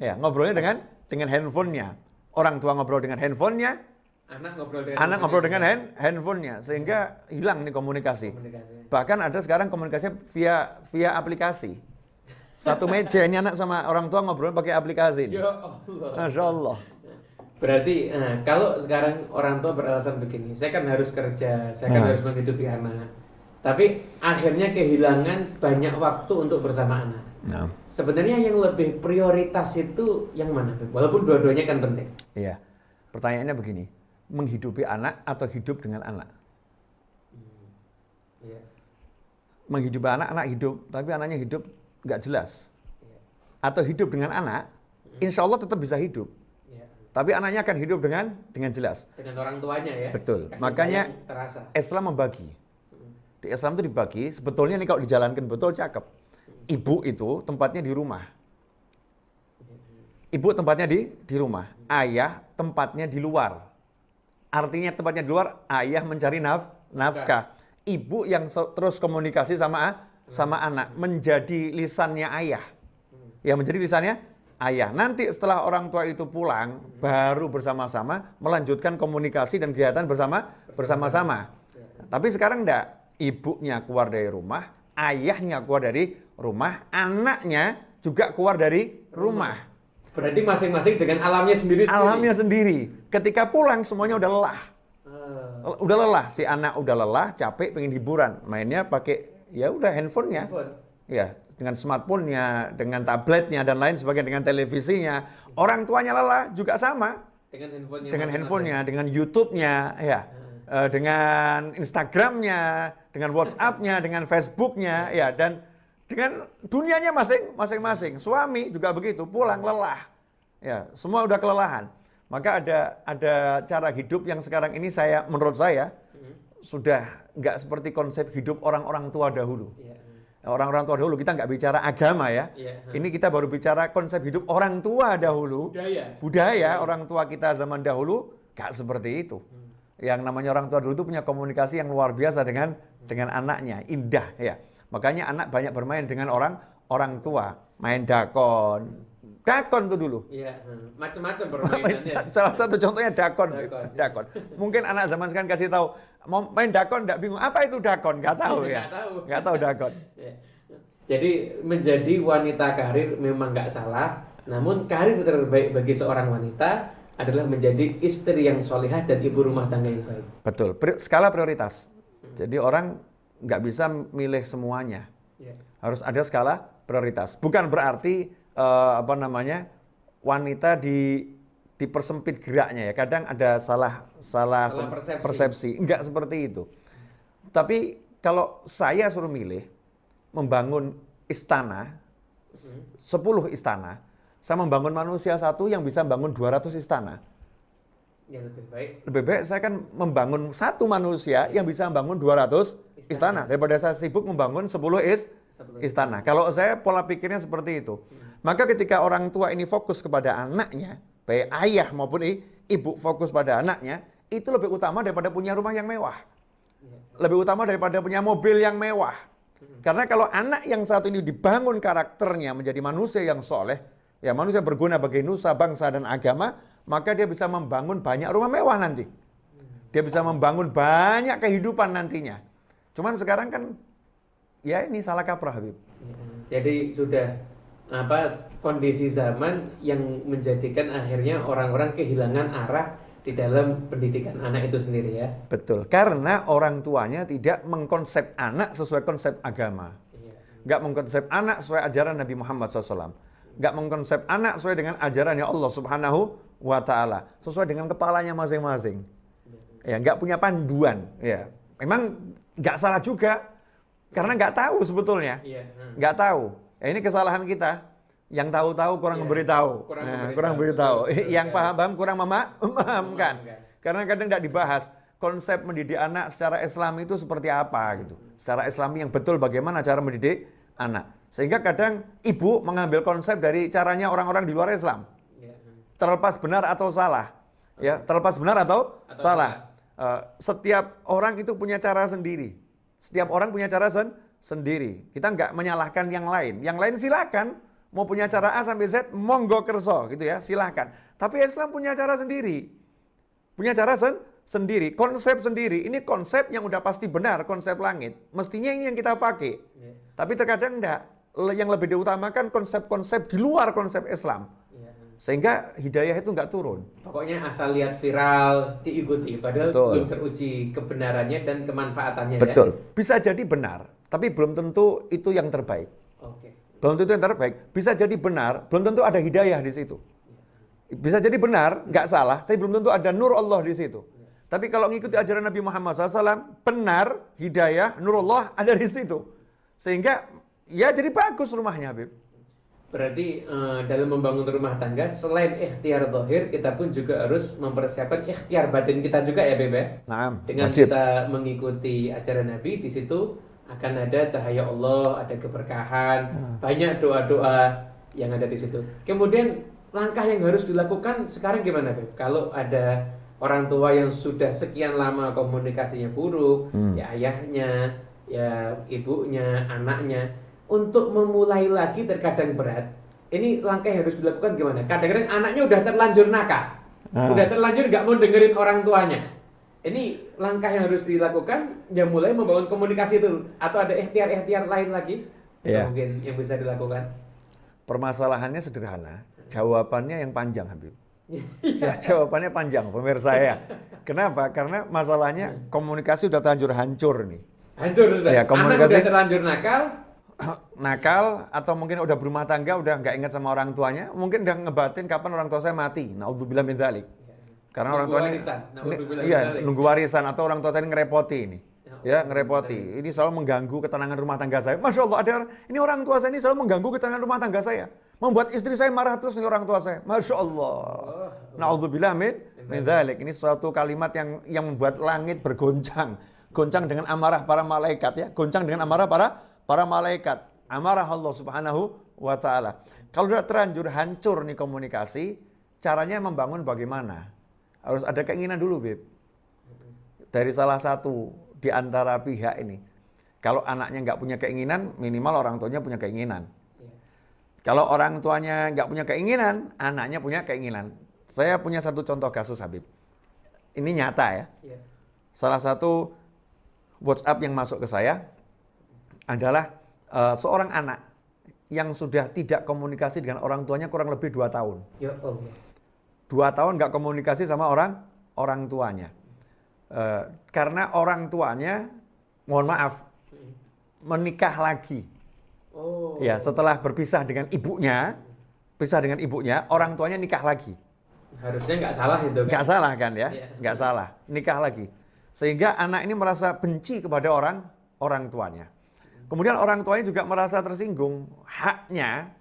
Ya, ngobrolnya dengan handphonenya. Orang tua ngobrol dengan handphonenya, anak ngobrol dengan handphonenya, sehingga hilang nih komunikasi. Bahkan ada sekarang komunikasi via aplikasi. Satu meja ini anak sama orang tua ngobrol pakai aplikasi. Ya Allah. Masya Allah. Berarti kalau sekarang orang tua beralasan begini, saya kan harus kerja, saya kan harus menghidupi anak. Tapi akhirnya kehilangan banyak waktu untuk bersama anak. Sebenarnya yang lebih prioritas itu yang mana? Walaupun dua-duanya kan penting. Iya. Pertanyaannya begini, menghidupi anak atau hidup dengan anak? Menghidupi anak hidup, tapi anaknya hidup nggak jelas. atau hidup dengan anak, insya Allah tetap bisa hidup. Ya. Tapi anaknya akan hidup dengan jelas. Dengan orang tuanya ya. Betul. Kasih Makanya sayang terasa. Islam membagi. Di Islam itu dibagi, sebetulnya nih kalau dijalankan betul cakep. Ibu itu tempatnya di rumah. Ibu tempatnya di rumah. Ayah tempatnya di luar. Artinya tempatnya di luar, ayah mencari nafkah. Ibu yang terus komunikasi sama anak, menjadi lisannya ayah. Ya, menjadi lisannya ayah. Nanti setelah orang tua itu pulang, baru bersama-sama melanjutkan komunikasi dan kegiatan bersama-sama. Tapi sekarang enggak. Ibunya keluar dari rumah, ayahnya keluar dari rumah, anaknya juga keluar dari rumah. Berarti masing-masing dengan alamnya sendiri. Alamnya sendiri. Ketika pulang semuanya udah lelah. Udah lelah, si anak udah lelah, capek, pengen hiburan. Mainnya pakai ya udah handphonenya. Ya, dengan smartphone-nya, dengan tabletnya dan lain sebagainya, dengan televisinya. Orang tuanya lelah juga sama. Dengan handphonenya, dengan YouTube-nya, ya. Dengan Instagram-nya, dengan WhatsApp-nya, dengan Facebook-nya, ya, dan dengan dunianya masing-masing. Suami juga begitu, pulang lelah. Ya, semua udah kelelahan. Maka ada cara hidup yang sekarang ini menurut saya sudah nggak seperti konsep hidup orang-orang tua dahulu. Orang-orang tua dahulu kita nggak bicara agama ya. Ini kita baru bicara konsep hidup orang tua dahulu. Budaya orang tua kita zaman dahulu nggak seperti itu. Yang namanya orang tua dulu itu punya komunikasi yang luar biasa dengan anaknya, indah ya. Makanya anak banyak bermain dengan orang tua, main dakon tuh dulu. Iya, macam-macam permainannya. Salah satu contohnya dakon. Mungkin anak zaman sekarang kasih tahu mau main dakon enggak bingung apa itu dakon, enggak tahu ya. Enggak tahu dakon. Ya. Jadi menjadi wanita karir memang enggak salah, namun karir terbaik bagi seorang wanita adalah menjadi istri yang solihah dan ibu rumah tangga yang baik. Betul, skala prioritas. Jadi orang nggak bisa milih semuanya. Harus ada skala prioritas. Bukan berarti wanita dipersempit geraknya ya. Kadang ada salah persepsi. Enggak seperti itu. Tapi kalau saya suruh milih membangun istana 10 istana, saya membangun manusia satu yang bisa membangun 200 istana. Ya, lebih baik saya kan membangun satu manusia yang bisa membangun 200 istana daripada saya sibuk membangun 10 istana. Kalau saya pola pikirnya seperti itu. Maka ketika orang tua ini fokus kepada anaknya, baik ayah maupun ibu fokus pada anaknya, itu lebih utama daripada punya rumah yang mewah. Lebih utama daripada punya mobil yang mewah. Karena kalau anak yang satu ini dibangun karakternya menjadi manusia yang soleh, ya manusia berguna bagi nusa, bangsa, dan agama, maka dia bisa membangun banyak rumah mewah nanti. Dia bisa membangun banyak kehidupan nantinya. Cuman sekarang kan, ya ini salah kaprah Habib. Jadi sudah kondisi zaman yang menjadikan akhirnya orang-orang kehilangan arah di dalam pendidikan anak itu sendiri ya. Betul, karena orang tuanya tidak mengkonsep anak sesuai konsep agama. Nggak mengkonsep anak sesuai ajaran Nabi Muhammad SAW. Nggak mengkonsep anak sesuai dengan ajarannya Allah Subhanahu wa Ta'ala. Sesuai dengan kepalanya masing-masing. Ya, nggak punya panduan. Ya, memang nggak salah juga. Karena nggak tahu sebetulnya. Nggak tahu. Ya, ini kesalahan kita. Yang tahu-tahu kurang memberitahu. Kurang memberitahu. Yang paham-paham kurang memahamkan. Karena kadang nggak dibahas. Konsep mendidik anak secara Islam itu seperti apa gitu. Secara Islami yang betul bagaimana cara mendidik anak. Sehingga kadang ibu mengambil konsep dari caranya orang-orang di luar Islam. Terlepas benar atau salah. Ya, terlepas benar atau salah. Setiap orang itu punya cara sendiri. Setiap orang punya cara sendiri. Kita nggak menyalahkan yang lain. Yang lain silakan. Mau punya cara A sampai Z, monggo kerso gitu ya, silakan. Tapi Islam punya cara sendiri. Punya cara sendiri, konsep sendiri. Ini konsep yang udah pasti benar, konsep langit. Mestinya ini yang kita pakai. Tapi terkadang enggak. Yang lebih diutamakan konsep-konsep di luar konsep Islam. Sehingga hidayah itu enggak turun. Pokoknya asal lihat viral, diikuti. Padahal belum teruji kebenarannya dan kemanfaatannya. Betul. Ya? Bisa jadi benar, tapi belum tentu itu yang terbaik. Belum tentu yang terbaik. Bisa jadi benar, belum tentu ada hidayah di situ. Bisa jadi benar, enggak salah, tapi belum tentu ada nur Allah di situ. Tapi kalau ngikuti ajaran Nabi Muhammad SAW, benar, hidayah, nurullah ada di situ. Sehingga ya jadi bagus rumahnya Habib. Berarti dalam membangun rumah tangga selain ikhtiar zahir, kita pun juga harus mempersiapkan ikhtiar batin kita juga ya, Bebe. Nah, Dengan wajib. kita mengikuti ajaran Nabi, di situ akan ada cahaya Allah, ada keberkahan, banyak doa-doa yang ada di situ. Kemudian langkah yang harus dilakukan sekarang gimana, Beb? Kalau ada orang tua yang sudah sekian lama komunikasinya buruk, ya ayahnya, ya ibunya, anaknya, untuk memulai lagi terkadang berat. Ini langkah yang harus dilakukan gimana? Kadang-kadang anaknya udah terlanjur nakal, udah terlanjur nggak mau dengerin orang tuanya. Ini langkah yang harus dilakukan, ya mulai membangun komunikasi itu, atau ada ikhtiar-ikhtiar lain lagi Iya. mungkin yang bisa dilakukan. Permasalahannya sederhana, jawabannya yang panjang, Habib. Jawabannya panjang, pemirsa ya. Kenapa? Karena masalahnya komunikasi udah terlanjur hancur nih. Hancur sudah. Ya, Anak komunikasi- udah terlanjur nakal, Nakal atau mungkin udah berumah tangga, udah nggak ingat sama orang tuanya, mungkin udah ngebatin kapan orang tua saya mati. Naudzubillah min dzalik. Karena orang Nunggu tua ini, warisan. Naudzubillah min iya, dzalik. nunggu warisan atau orang tua saya ini ngerepoti ini. Ya, Ya, ngerepoti. Ini selalu mengganggu ketenangan rumah tangga saya. Masya Allah, ini orang tua saya ini selalu mengganggu ketenangan rumah tangga saya. Membuat istri saya marah terus nih orang tua saya. Masya Allah. Naudzubillah min dzalik. Ini suatu kalimat yang membuat langit bergoncang. Goncang dengan amarah para malaikat ya. Goncang dengan amarah para malaikat. Amarah Allah Subhanahu wa taala. Kalau sudah terlanjur hancur nih komunikasi, caranya membangun bagaimana? Harus ada keinginan dulu, Beb. Dari salah satu di antara pihak ini. Kalau anaknya nggak punya keinginan, minimal orang tuanya punya keinginan. Kalau orang tuanya nggak punya keinginan, anaknya punya keinginan. Saya punya satu contoh kasus, Habib. Ini nyata ya. Iya. Salah satu WhatsApp yang masuk ke saya adalah seorang anak yang sudah tidak komunikasi dengan orang tuanya kurang lebih 2 tahun. Ya Allah. 2 tahun nggak komunikasi sama orang tuanya. Karena orang tuanya, mohon maaf, menikah lagi. Oh. Ya, setelah berpisah dengan ibunya, orang tuanya nikah lagi. Harusnya nggak salah itu kan? Nggak salah kan ya? Iya. Nggak salah, nikah lagi. Sehingga anak ini merasa benci kepada orang tuanya. Kemudian orang tuanya juga merasa tersinggung. Haknya,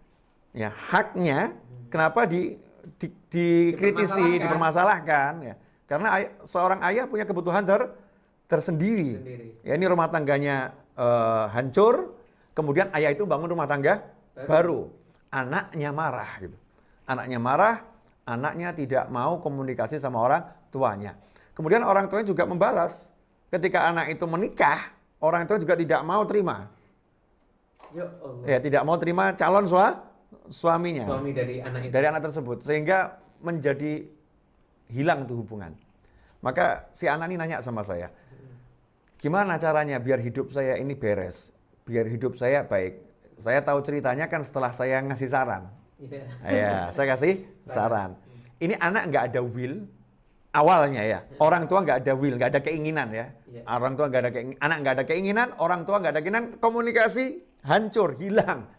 kenapa dikritisi, dipermasalahkan? Ya. Karena seorang ayah punya kebutuhan tersendiri. Ya, ini rumah tangganya hancur, kemudian ayah itu bangun rumah tangga baru. Anaknya marah gitu. Anaknya marah, anaknya tidak mau komunikasi sama orang tuanya. Kemudian orang tuanya juga membalas. Ketika anak itu menikah, orang tua juga tidak mau terima. Ya Allah. Ya, tidak mau terima calon suaminya. Suami dari anak itu. Dari anak tersebut. Sehingga menjadi hilang itu hubungan. Maka si anak ini nanya sama saya, gimana caranya biar hidup saya ini beres? Biar hidup saya baik. Saya tahu ceritanya kan setelah saya ngasih saran. Iya. Ya, saya kasih saran. Ini anak nggak ada will awalnya ya. Orang tua nggak ada will, nggak ada keinginan ya. Iya. Orang tua nggak ada keinginan, anak nggak ada keinginan, orang tua nggak ada keinginan, komunikasi hancur, hilang.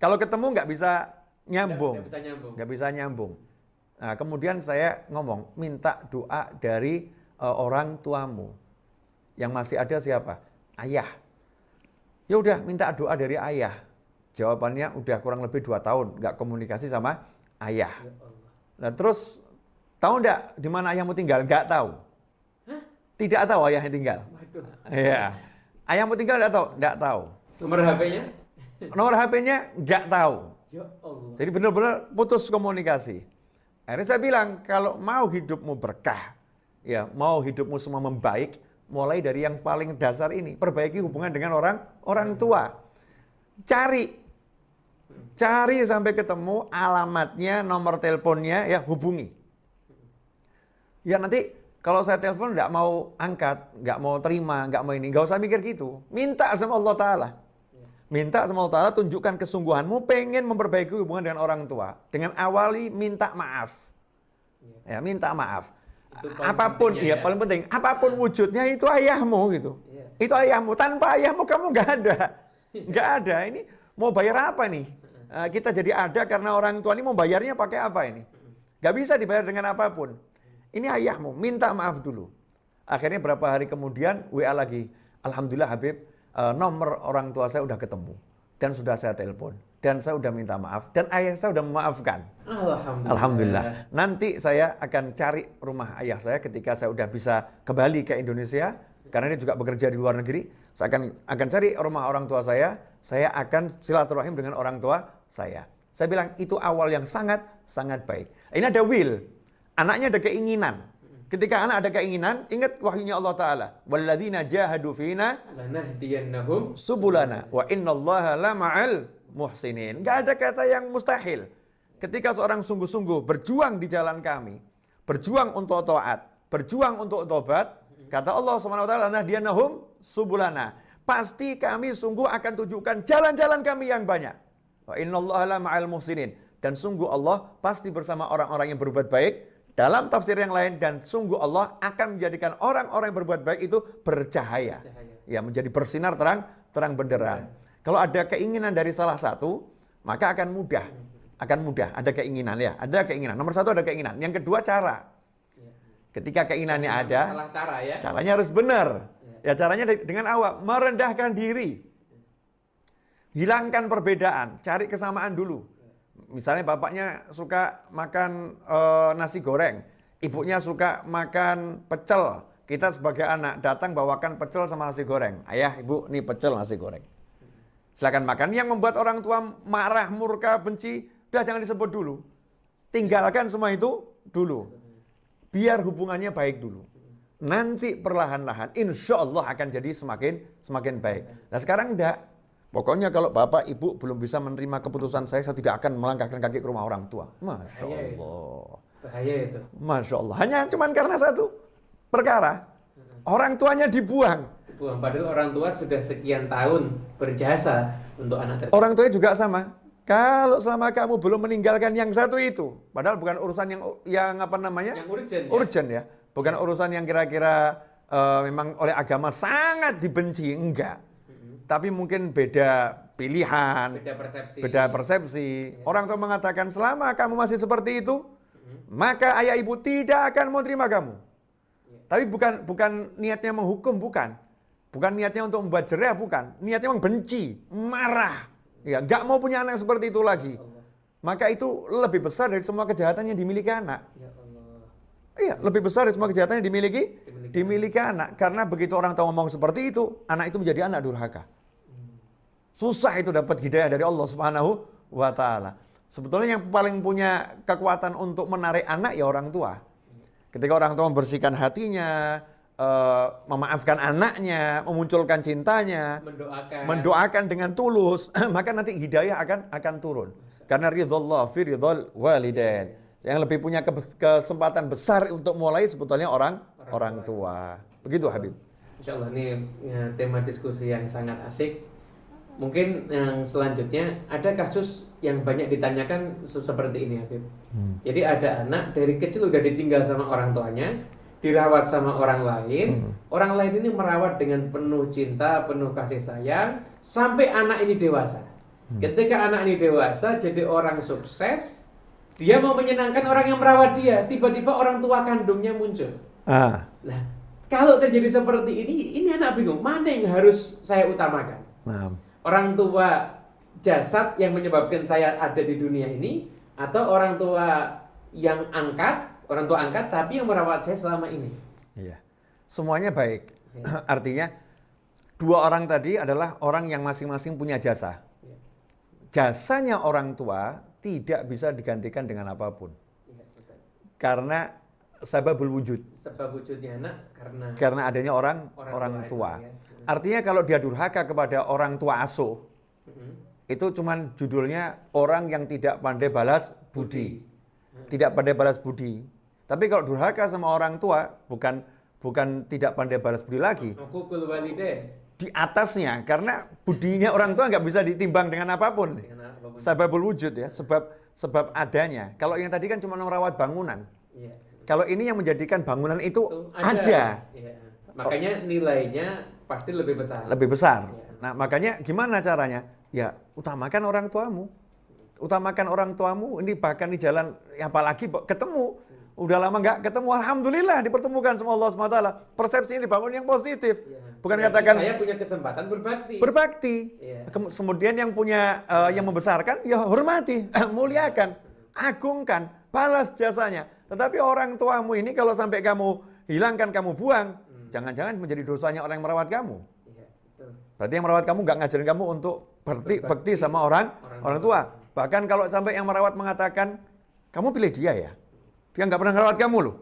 Kalau ketemu nggak bisa nyambung. Nggak bisa nyambung. Nggak bisa nyambung. Nah, kemudian saya ngomong, minta doa dari orang tuamu. Yang masih ada siapa? Ayah. Ya udah, minta doa dari ayah. Jawabannya udah kurang lebih 2 tahun nggak komunikasi sama ayah. Ya Allah. Nah terus, tahu nggak di mana ayahmu tinggal? Nggak tahu. Hah? Tidak tahu ayahnya tinggal. Waduh. Iya. Ayahmu tinggal nggak tahu? Nggak tahu. Nomor HP-nya? Nomor HP-nya nggak tahu. Ya Allah. Jadi benar-benar putus komunikasi. Akhirnya saya bilang, kalau mau hidupmu berkah, ya mau hidupmu semua membaik, mulai dari yang paling dasar ini, perbaiki hubungan dengan orang tua. Cari sampai ketemu alamatnya, nomor teleponnya, ya hubungi. Ya nanti kalau saya telepon nggak mau angkat, nggak mau terima, nggak mau ini, nggak usah mikir gitu. Minta sama Allah Ta'ala. Minta sama Allah Ta'ala, tunjukkan kesungguhanmu pengen memperbaiki hubungan dengan orang tua. Dengan awali minta maaf. Ya, minta maaf. Itu paling Apapun, pentingnya ya ya. paling penting, apapun wujudnya itu ayahmu gitu. Iya. Itu ayahmu, tanpa ayahmu kamu nggak ada. Nggak ada, ini mau bayar apa nih? Kita jadi ada karena orang tua ini mau bayarnya pakai apa ini? Nggak bisa dibayar dengan apapun. Ini ayahmu, minta maaf dulu. Akhirnya berapa hari kemudian WA lagi. Alhamdulillah Habib, nomor orang tua saya udah ketemu. dan sudah saya telepon dan saya sudah minta maaf dan ayah saya sudah memaafkan. Alhamdulillah. Nanti saya akan cari rumah ayah saya ketika saya sudah bisa kembali ke Indonesia karena ini juga bekerja di luar negeri. Saya akan cari rumah orang tua saya akan silaturahim dengan orang tua saya. Saya bilang itu awal yang sangat baik. Ini ada will, anaknya ada keinginan. Ketika anak ada keinginan, ingat wahyunya Allah Ta'ala. Walladzina jahadu fina lanahdiyannahum subulana wa innallaha lama'al muhsinin. Gak ada kata yang mustahil. Ketika seorang sungguh-sungguh berjuang di jalan kami, berjuang untuk taat, berjuang untuk tobat, kata Allah Subhanahu wa taala, lanahdiyannahum subulana. Pasti kami sungguh akan tunjukkan jalan-jalan kami yang banyak. Wa innallaha lama'al muhsinin. Dan sungguh Allah pasti bersama orang-orang yang berbuat baik. Dalam tafsir yang lain, dan sungguh Allah akan menjadikan orang-orang yang berbuat baik itu bercahaya. Ya, menjadi bersinar terang benderang. Kalau ada keinginan dari salah satu, maka akan mudah. Ada keinginan ya, ada keinginan. Nomor satu ada keinginan. Yang kedua cara. Ketika keinginannya ada, cara ya. Caranya harus benar. Ya, caranya dengan awal merendahkan diri. Hilangkan perbedaan, cari kesamaan dulu. Misalnya bapaknya suka makan nasi goreng, ibunya suka makan pecel. Kita sebagai anak datang bawakan pecel sama nasi goreng. Ayah, ibu, nih pecel nasi goreng. Silakan makan. Yang membuat orang tua marah, murka, benci, udah jangan disebut dulu. Tinggalkan semua itu dulu. Biar hubungannya baik dulu. Nanti perlahan-lahan insya Allah akan jadi semakin baik. Nah sekarang enggak. Pokoknya kalau bapak, ibu belum bisa menerima keputusan saya tidak akan melangkahkan kaki ke rumah orang tua. Masya Allah. Bahaya itu. Masya Allah. Hanya cuman karena satu perkara. Orang tuanya dibuang. Padahal orang tua sudah sekian tahun berjasa untuk anak tersebut. Orang tuanya juga sama. Kalau selama kamu belum meninggalkan yang satu itu, padahal bukan urusan yang apa namanya? Yang urgent. Urgent ya. Bukan urusan yang kira-kira memang oleh agama sangat dibenci, enggak. Tapi mungkin beda pilihan, beda persepsi. Ya. Orang tua mengatakan selama kamu masih seperti itu, maka ayah ibu tidak akan mau terima kamu. Ya. Tapi bukan niatnya menghukum, bukan niatnya untuk membuat jerah, bukan. Niatnya memang benci, marah, ya, nggak mau punya anak seperti itu lagi. Maka itu lebih besar dari semua kejahatan yang dimiliki anak. Ya Allah. Iya, lebih besar dari semua kejahatan yang dimiliki anak. Karena begitu orang tua ngomong seperti itu, anak itu menjadi anak durhaka. Susah itu dapat hidayah dari Allah Subhanahu wa taala. Sebetulnya yang paling punya kekuatan untuk menarik anak ya orang tua. Ketika orang tua membersihkan hatinya, memaafkan anaknya, memunculkan cintanya, mendoakan dengan tulus, maka nanti hidayah akan turun. Karena ridhullah fi ridhul walidain. Yang lebih punya kesempatan besar untuk mulai sebetulnya orang tua. Begitu Habib. Insyaallah ini tema diskusi yang sangat asik. Mungkin yang selanjutnya ada kasus yang banyak ditanyakan seperti ini Habib. Jadi ada anak dari kecil udah ditinggal sama orang tuanya, dirawat sama orang lain. Orang lain ini merawat dengan penuh cinta, penuh kasih sayang sampai anak ini dewasa. Ketika anak ini dewasa jadi orang sukses, dia mau menyenangkan orang yang merawat dia, tiba-tiba orang tua kandungnya muncul. Nah, kalau terjadi seperti ini anak bingung, mana yang harus saya utamakan? Orang tua jasad yang menyebabkan saya ada di dunia ini, atau orang tua angkat tapi yang merawat saya selama ini? Iya. Semuanya baik. Ya. Artinya dua orang tadi adalah orang yang masing-masing punya jasa. Ya. Jasanya orang tua tidak bisa digantikan dengan apapun. Ya, karena sababul wujud. Sebab wujudnya anak karena adanya orang tua. Ya. Artinya kalau dia durhaka kepada orang tua asuh, itu cuman judulnya orang yang tidak pandai balas budi. Tidak pandai balas budi. Tapi kalau durhaka sama orang tua, bukan tidak pandai balas budi lagi. Di atasnya, karena budinya orang tua nggak bisa ditimbang dengan apapun. Sababul wujud ya, sebab adanya. Kalau yang tadi kan cuma merawat bangunan. Ya. Kalau ini yang menjadikan bangunan itu ada. Ya. Makanya nilainya pasti lebih besar. Lebih besar. Ya. Nah, makanya gimana caranya? Ya, utamakan orang tuamu. Utamakan orang tuamu. Ini bahkan di jalan, apalagi ketemu. Udah lama nggak ketemu, alhamdulillah dipertemukan sama Allah SWT. Persepsi ini dibangun yang positif. Ya. Bukan Berarti katakan saya punya kesempatan berbakti. berbakti. Iya. Kemudian yang punya yang membesarkan ya hormati, muliakan, agungkan, balas jasanya. Tetapi orang tuamu ini kalau sampai kamu hilangkan, kamu buang, jangan-jangan menjadi dosanya orang yang merawat kamu. Iya, betul. Berarti yang merawat kamu nggak ngajarin kamu untuk berbakti sama orang tua. Bahkan kalau sampai yang merawat mengatakan, kamu pilih dia ya. Dia nggak pernah merawat kamu loh.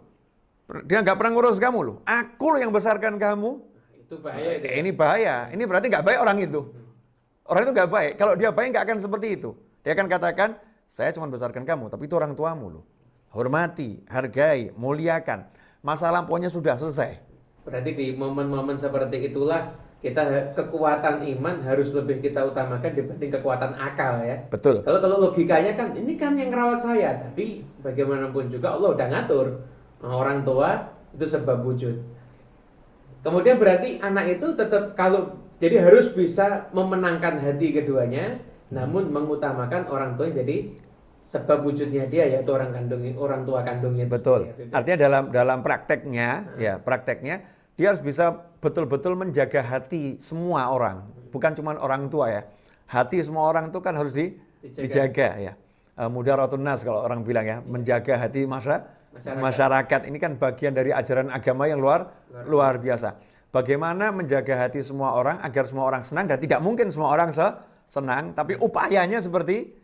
Dia nggak pernah ngurus kamu loh. Aku loh yang besarkan kamu. Itu bahaya. Ini bahaya. Ini berarti nggak baik orang itu. Orang itu nggak baik. Kalau dia baik nggak akan seperti itu. Dia akan katakan, saya cuma besarkan kamu, tapi itu orang tuamu loh. Hormati, hargai, muliakan. Masalah pokoknya sudah selesai. Berarti di momen-momen seperti itulah kekuatan iman harus lebih kita utamakan dibanding kekuatan akal ya. Betul. Kalau logikanya kan ini kan yang rawat saya, tapi bagaimanapun juga Allah udah ngatur orang tua itu sebab wujud. Kemudian berarti anak itu tetap jadi harus bisa memenangkan hati keduanya, namun mengutamakan orang tua yang jadi sebab wujudnya dia yaitu orang tua kandungnya. Betul. Artinya dalam prakteknya dia harus bisa betul-betul menjaga hati semua orang, bukan cuma orang tua ya. Hati semua orang itu kan harus dijaga ya. Mudaratun nas kalau orang bilang ya, menjaga hati masyarakat. Ini kan bagian dari ajaran agama yang luar biasa. Bagaimana menjaga hati semua orang agar semua orang senang, dan tidak mungkin semua orang senang, tapi upayanya seperti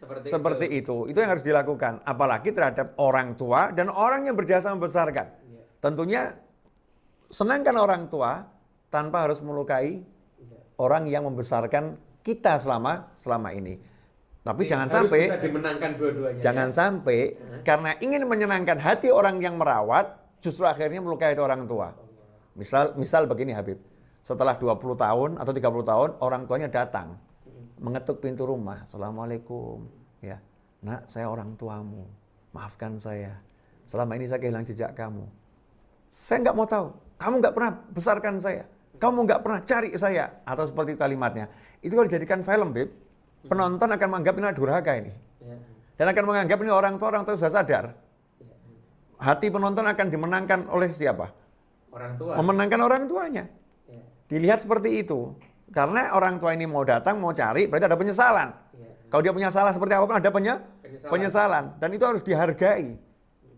itu. Itu yang harus dilakukan, apalagi terhadap orang tua dan orang yang berjasa membesarkan. Tentunya senangkan orang tua tanpa harus melukai orang yang membesarkan kita selama ini. Tapi jangan sampai bisa dimenangkan dua-duanya. Jangan sampai karena ingin menyenangkan hati orang yang merawat, justru akhirnya melukai orang tua. Misal begini Habib, setelah 20 tahun atau 30 tahun orang tuanya datang mengetuk pintu rumah, Assalamualaikum, ya, nak saya orang tuamu, maafkan saya, selama ini saya kehilangan jejak kamu. Saya nggak mau tahu, kamu nggak pernah besarkan saya, kamu nggak pernah cari saya, atau seperti kalimatnya. Itu kalau dijadikan film, Bib, penonton akan menganggap ini durhaka ini, dan akan menganggap ini orang tua sudah sadar. Hati penonton akan dimenangkan oleh siapa? Orang tua. Memenangkan orang tuanya. Dilihat seperti itu. Karena orang tua ini mau datang, mau cari, berarti ada penyesalan. Kalau dia punya salah seperti apapun, ada penyesalan. Dan itu harus dihargai.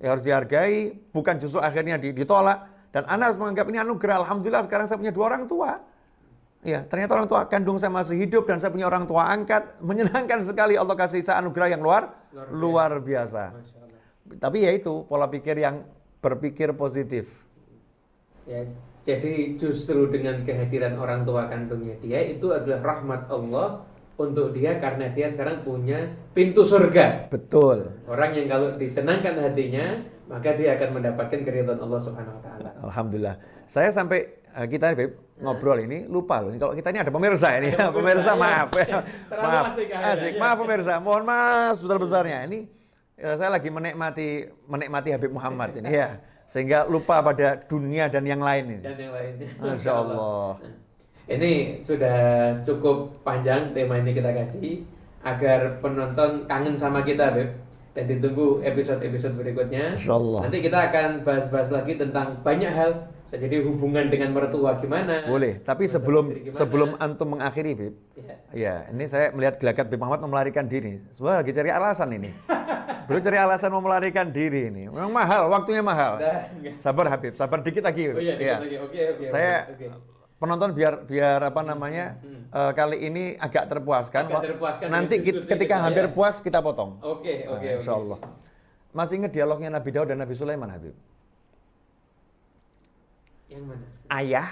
Ya, harus dihargai, bukan justru akhirnya ditolak. Dan anak harus menganggap ini anugerah. Alhamdulillah sekarang saya punya 2 orang tua. Ya, ternyata orang tua kandung saya masih hidup dan saya punya orang tua angkat. Menyenangkan sekali Allah kasih saya anugerah yang luar biasa. Tapi ya itu, pola pikir yang berpikir positif. Ya, jadi justru dengan kehadiran orang tua kandungnya dia itu adalah rahmat Allah untuk dia karena dia sekarang punya pintu surga. Betul. Orang yang kalau disenangkan hatinya, maka dia akan mendapatkan keridhaan Allah Subhanahu wa taala. Alhamdulillah. Saya sampai kita Beb, ngobrol ini lupa loh. Ini kalau kita ini ada pemirsa ini ya. Pemirsa maaf. Maaf pemirsa. Mohon maaf sebesar-besarnya. Ini saya lagi menikmati Habib Muhammad ini ya. Sehingga lupa pada dunia dan yang lain ini. Dan yang lainnya. Masya Allah. Ini sudah cukup panjang tema ini kita kaji agar penonton kangen sama kita, Beb. Dan ditunggu episode-episode berikutnya. Masya Allah. Nanti kita akan bahas-bahas lagi tentang banyak hal. Jadi hubungan dengan mertua gimana? Boleh. Tapi sebelum antum mengakhiri, Beb. Ya, ini saya melihat gelagat Beb Muhammad melarikan diri. Sebenarnya lagi cari alasan ini. Belum cari alasan mau melarikan diri ini. Memang mahal, waktunya mahal. Sabar Habib, sabar dikit lagi. Oh iya, dikit lagi. Oke. Saya penonton biar apa namanya kali ini agak terpuaskan. Nanti ketika hampir puas kita potong. Oke. Insyaallah. Masih ingat dialognya Nabi Daud dan Nabi Sulaiman, Habib? Yang mana? Ayah,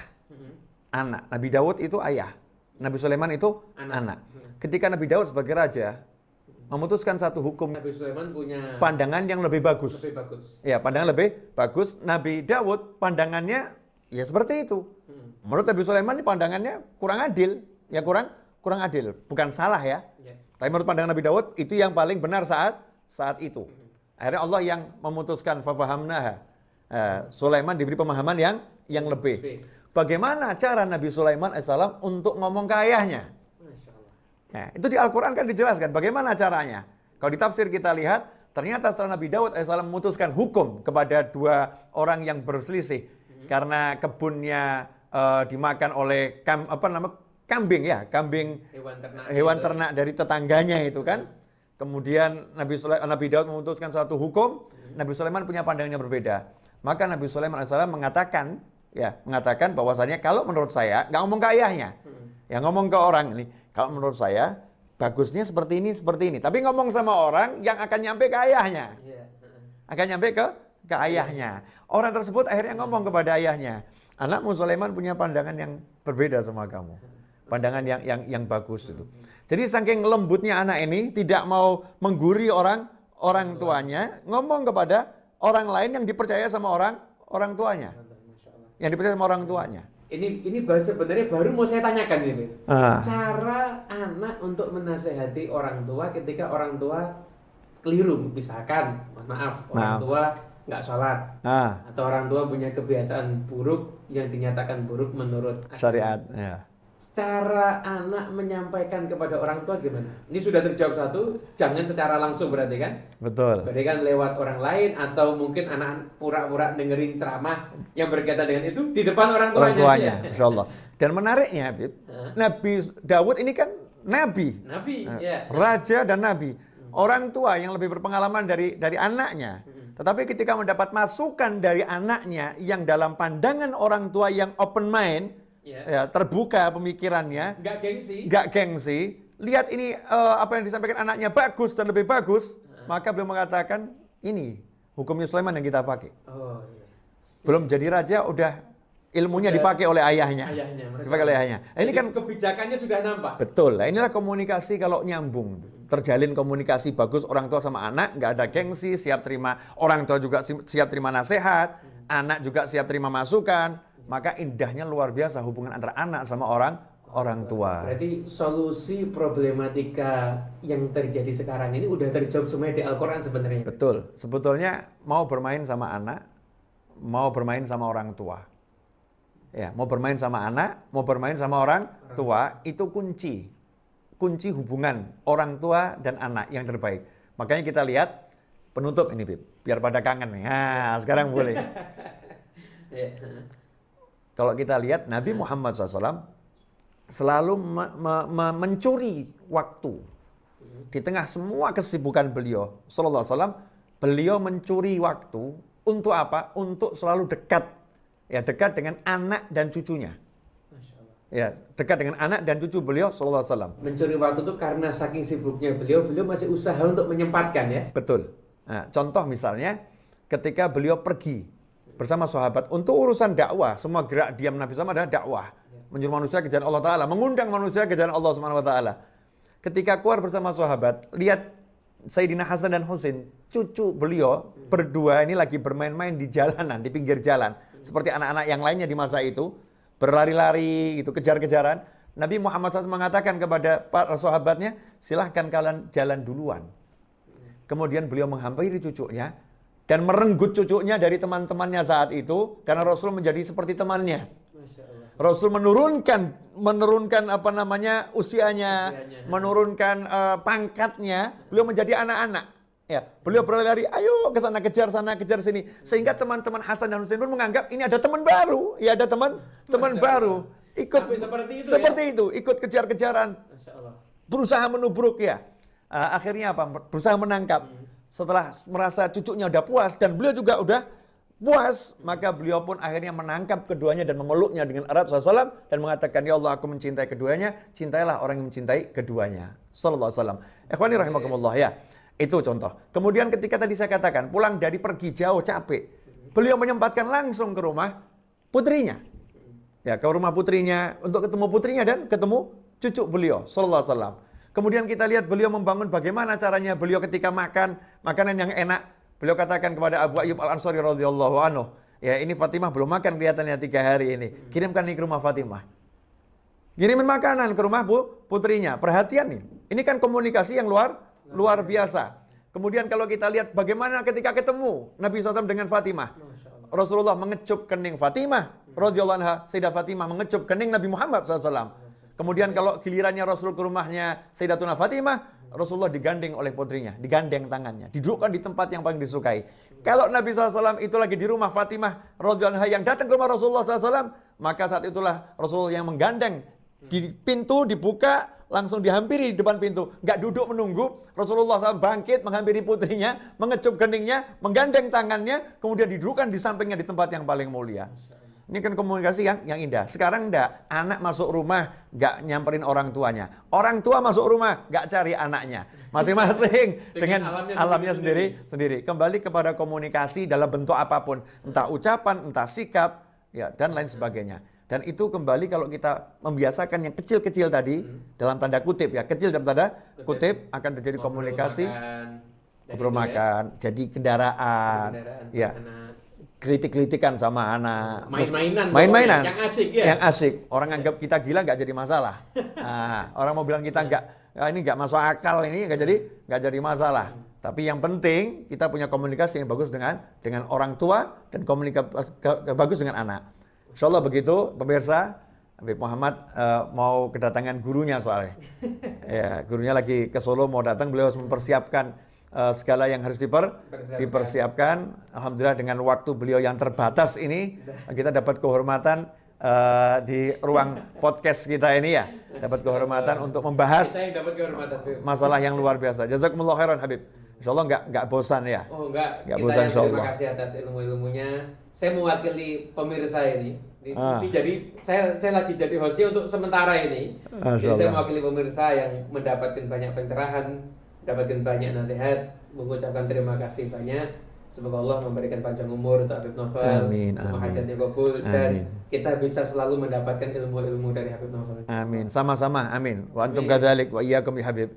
anak. Nabi Daud itu ayah. Nabi Sulaiman itu anak. Ketika Nabi Daud sebagai raja memutuskan satu hukum, Nabi Sulaiman punya pandangan yang lebih bagus. Ya, pandangan lebih bagus. Nabi Daud pandangannya ya seperti itu. Menurut Nabi Sulaiman ini pandangannya kurang adil. Ya kurang adil. Bukan salah ya. Tapi menurut pandangan Nabi Daud itu yang paling benar saat itu. Akhirnya Allah yang memutuskan fafahamnaha. Sulaiman diberi pemahaman yang lebih. Bagaimana cara Nabi Sulaiman AS untuk ngomong ke ayahnya? Nah, itu di Al-Quran kan dijelaskan bagaimana caranya. Kalau di tafsir kita lihat, ternyata setelah Nabi Daud AS memutuskan hukum kepada 2 orang yang berselisih karena kebunnya dimakan oleh kambing ya, kambing hewan ternak dari tetangganya itu kan. Kemudian Nabi Daud memutuskan suatu hukum, Nabi Sulaiman punya pandangan yang berbeda. Maka Nabi Sulaiman AS mengatakan bahwasanya kalau menurut saya, nggak ngomong ke ayahnya, ya ngomong ke orang ini, kalau menurut saya bagusnya seperti ini. Tapi ngomong sama orang yang akan nyampe ke ayahnya, akan nyampe ke ayahnya. Orang tersebut akhirnya ngomong kepada ayahnya, anakmu Sulaiman punya pandangan yang berbeda sama kamu, pandangan yang bagus itu. Jadi saking lembutnya anak ini tidak mau mengguri orang tuanya, ngomong kepada orang lain yang dipercaya sama orang tuanya. Yang dipercaya sama orang tuanya. Ini sebenarnya baru mau saya tanyakan ini. Cara anak untuk menasehati orang tua ketika orang tua keliru, misalkan, orang tua nggak sholat, atau orang tua punya kebiasaan buruk yang dinyatakan buruk menurut syariat. Ya. Cara anak menyampaikan kepada orang tua gimana? Ini sudah terjawab satu, jangan secara langsung berarti kan? Betul. Berarti kan lewat orang lain atau mungkin anak pura-pura dengerin ceramah yang berkaitan dengan itu di depan orang tuanya. Insya Allah. Dan menariknya, Habib, Nabi Daud ini kan nabi, ya. Raja dan nabi. Orang tua yang lebih berpengalaman dari anaknya. Tetapi ketika mendapat masukan dari anaknya yang dalam pandangan orang tua yang open mind, ya, terbuka pemikirannya, nggak gengsi, lihat ini apa yang disampaikan anaknya bagus dan lebih bagus, maka beliau mengatakan ini hukumnya Sulaiman yang kita pakai. Belum jadi raja udah ilmunya dipakai oleh ayahnya. Dipakai oleh ayahnya. Ini kan kebijakannya sudah nampak. Betul. Nah, inilah komunikasi kalau nyambung, terjalin komunikasi bagus orang tua sama anak, nggak ada gengsi, siap terima, orang tua juga siap terima nasihat, anak juga siap terima masukan. Maka indahnya luar biasa hubungan antara anak sama orang tua. Berarti solusi problematika yang terjadi sekarang ini udah terjawab semuanya di Al-Quran sebenarnya. Betul. Sebetulnya mau bermain sama anak, mau bermain sama orang tua. Ya, mau bermain sama anak, mau bermain sama orang tua, itu kunci hubungan orang tua dan anak yang terbaik. Makanya kita lihat penutup ini, Bib, biar pada kangen nih. Nah, sekarang boleh. Kalau kita lihat Nabi Muhammad SAW selalu mencuri waktu di tengah semua kesibukan beliau. Sallallahu Alaihi Wasallam, beliau mencuri waktu untuk apa? Untuk selalu dekat dengan anak dan cucunya. Ya, dekat dengan anak dan cucu beliau Sallallahu Alaihi Wasallam. Mencuri waktu itu karena saking sibuknya beliau masih usaha untuk menyempatkan ya. Betul. Nah, contoh misalnya ketika beliau pergi bersama sahabat untuk urusan dakwah, semua gerak diam Nabi SAW adalah dakwah, menyuruh manusia ke jalan Allah Ta'ala, mengundang manusia ke jalan Allah Subhanahu Wa Ta'ala. Ketika keluar bersama sahabat, lihat Sayyidina Hasan dan Husain, cucu beliau berdua ini lagi bermain-main di jalanan, di pinggir jalan, seperti anak-anak yang lainnya di masa itu, berlari-lari gitu, kejar-kejaran. Nabi Muhammad SAW mengatakan kepada para sahabatnya, silahkan kalian jalan duluan. Kemudian beliau menghampiri cucunya dan merenggut cucunya dari teman-temannya saat itu, karena Rasul menjadi seperti temannya. Rasul menurunkan usianya, menurunkan pangkatnya, beliau menjadi anak-anak. Ya, beliau berlari, ayo ke sana kejar sini, sehingga teman-teman Hasan dan Husain pun menganggap ini ada teman baru, ya ada teman baru, ikut seperti itu, ikut kejar-kejaran, berusaha menubruk ya. Akhirnya apa? Berusaha menangkap. Setelah merasa cucunya udah puas dan beliau juga udah puas, maka beliau pun akhirnya menangkap keduanya dan memeluknya dengan erat SAW dan mengatakan, ya Allah, aku mencintai keduanya, cintailah orang yang mencintai keduanya. Sallallahu alaihi wasallam. Ikhwani rahimakumullah ya. Itu contoh. Kemudian ketika tadi saya katakan pulang dari pergi jauh capek, beliau menyempatkan langsung ke rumah putrinya. Ya, ke rumah putrinya untuk ketemu putrinya dan ketemu cucu beliau sallallahu alaihi wasallam. Kemudian kita lihat beliau membangun bagaimana caranya beliau ketika makan makanan yang enak. Beliau katakan kepada Abu Ayyub Al-Ansari radhiyallahu anhu, ya ini Fatimah belum makan kelihatannya 3 hari ini. Kirimkan nih ke rumah Fatimah. Kirimin makanan ke rumah putrinya. Perhatian nih. Ini kan komunikasi yang luar biasa. Kemudian kalau kita lihat bagaimana ketika ketemu Nabi SAW dengan Fatimah. Rasulullah mengecup kening Fatimah radhiyallahu anha, Sayyidah Fatimah mengecup kening Nabi Muhammad SAW. Kemudian kalau gilirannya Rasul ke rumahnya Sayyidatuna Fatimah, Rasulullah digandeng oleh putrinya, digandeng tangannya, didudukkan di tempat yang paling disukai. Kalau Nabi SAW itu lagi di rumah Fatimah radhiyallahu anha yang datang ke rumah Rasulullah SAW, maka saat itulah Rasul yang menggandeng di pintu dibuka, langsung dihampiri di depan pintu, nggak duduk menunggu. Rasulullah SAW bangkit menghampiri putrinya, mengecup keningnya, menggandeng tangannya, kemudian didudukkan di sampingnya di tempat yang paling mulia. Ini kan komunikasi yang indah. Sekarang enggak, anak masuk rumah nggak nyamperin orang tuanya, orang tua masuk rumah nggak cari anaknya, masing-masing dengan alamnya sendiri. Kembali kepada komunikasi dalam bentuk apapun, entah ucapan, entah sikap, ya dan lain sebagainya. Dan itu kembali kalau kita membiasakan yang kecil-kecil tadi, dalam tanda kutip ya, kecil dalam tanda kutip, akan terjadi komunikasi, ngobrol makan, jadi kendaraan, ya, kritik-kritikan sama anak, main-mainan, yang asik ya. Yang asik. Orang anggap kita gila nggak jadi masalah. Nah, orang mau bilang kita ini nggak masuk akal, ini nggak jadi masalah. Tapi yang penting kita punya komunikasi yang bagus dengan orang tua dan komunikasi bagus dengan anak. Insya Allah begitu, pemirsa. Habib Muhammad mau kedatangan gurunya soalnya. Ya, gurunya lagi ke Solo mau datang, beliau harus mempersiapkan segala yang harus dipersiapkan. Alhamdulillah dengan waktu beliau yang terbatas ini, kita dapat kehormatan di ruang podcast kita ini ya. Dapat kehormatan untuk membahas masalah yang luar biasa. Jazakumullah khairan Habib. Insya Allah nggak bosan ya. Oh enggak, kita bosan, terima kasih atas ilmu-ilmunya. Saya mewakili pemirsa ini. Jadi saya lagi jadi hostnya untuk sementara ini. Jadi saya mewakili pemirsa yang mendapatkan banyak pencerahan, mendapatkan banyak nasihat, mengucapkan terima kasih banyak. Semoga Allah memberikan panjang umur untuk Habib Novel, semua hajatnya kabul, dan kita bisa selalu mendapatkan ilmu-ilmu dari Habib Novel. Amin, sama-sama, amin. Wa antum kadzalik wa iyyakum ya Habib.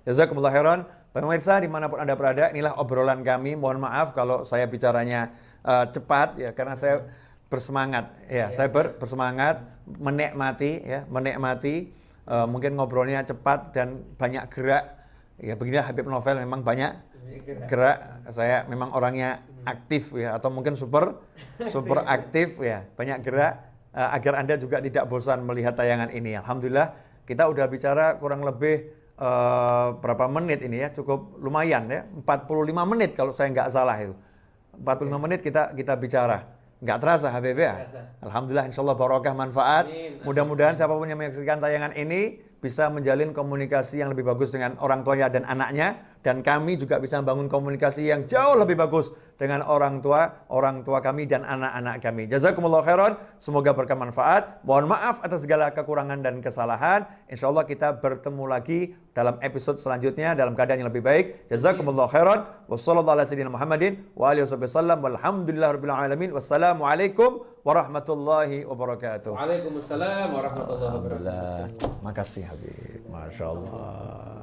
Jazakumullah khairan. Pemirsa dimanapun Anda berada, inilah obrolan kami. Mohon maaf kalau saya bicaranya cepat ya, karena saya bersemangat ya. Saya bersemangat menikmati mungkin ngobrolnya cepat dan banyak gerak. Ya beginilah Habib Novel, memang banyak gerak. Saya memang orangnya aktif ya, atau mungkin super aktif ya, banyak gerak, agar Anda juga tidak bosan melihat tayangan ini. Alhamdulillah kita udah bicara kurang lebih berapa menit ini ya, cukup lumayan ya, 45 menit kalau saya nggak salah itu. 45 menit kita bicara. Nggak terasa Habib ya. Alhamdulillah, insya Allah barokah, manfaat. Mudah-mudahan siapapun yang menyaksikan tayangan ini bisa menjalin komunikasi yang lebih bagus dengan orang tuanya dan anaknya, dan kami juga bisa membangun komunikasi yang jauh lebih bagus dengan orang tua kami dan anak-anak kami. Jazakumullah khairan, semoga berkah manfaat. Mohon maaf atas segala kekurangan dan kesalahan. Insya Allah kita bertemu lagi dalam episode selanjutnya dalam keadaan yang lebih baik. Jazakumullah khairan. Wassallallahu ala sayyidina Muhammadin wa alihi wasallam. Walhamdulillahirabbil alamin. Wassalamualaikum warahmatullahi wabarakatuh. Waalaikumsalam warahmatullahi wabarakatuh. Makasih Habib. Masya Allah.